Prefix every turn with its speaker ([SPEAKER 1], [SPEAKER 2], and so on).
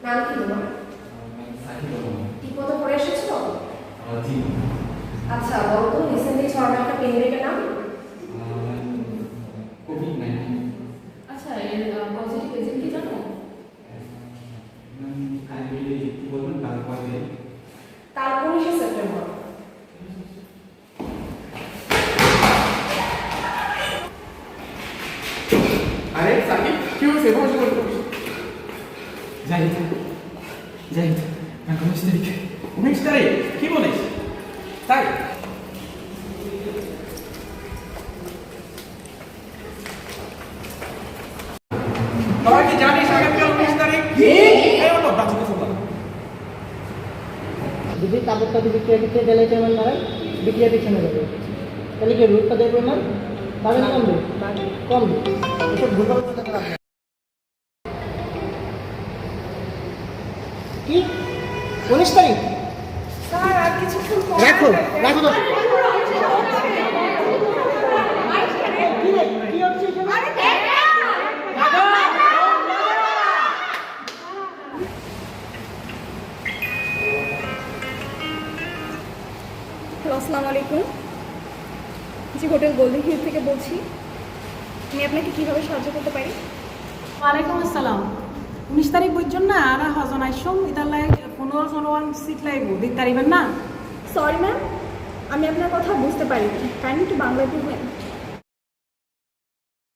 [SPEAKER 1] নাম কি তোমার? ঠিকমতো পড়ে এসেছো? আচ্ছা বলো তো রিসেন্টলি ছড়ানো একটা পেন্ডেন্টের নাম? আচ্ছা এর পজিটিভ এজেন্ট কি জানো? তার 19শে সেপ্টেম্বর।
[SPEAKER 2] আরে সাকিব কি হয়েছে? বসে বসে জাহিদ জাহিদ না 19 তারিখ কি বলিস? তাই তোরা কি জানিস আগামীকাল 19 তারিখ? এই হলো বাচ্চাকে বললাম
[SPEAKER 3] যদি কাপড়টা বিক্রিয়া ক্ষেত্রে জেলায় চেয়ারম্যান মারেন বিক্রিয়া পিছনে যাবে, তাহলে কি রুটটা দেখবে না পাবেন কমবে কমবে এসব ভুলভাল কথা রাখবেন। কি 19 তারিখ?
[SPEAKER 1] স্যার আর কিছুক্ষণ পর
[SPEAKER 3] রাখো রাখো তো কি হচ্ছে
[SPEAKER 4] হ্যালো আসসালামু আলাইকুম, জি হোটেল গোল্ডেন হিল থেকে বলছি। আমি আপনাকে কীভাবে সাহায্য করতে পারি?
[SPEAKER 5] ওয়ালাইকুম আসসালাম। 19 তারিখ বুঝছেন না আর হজন আইসম ইতার লাই 15-16 সিট লাগবো দিতে পারিবেন না?
[SPEAKER 4] সরি ম্যাম, আমি আপনার কথা বুঝতে পারিনি, কাইন্ডলি একটু বাংলায় বলবেন?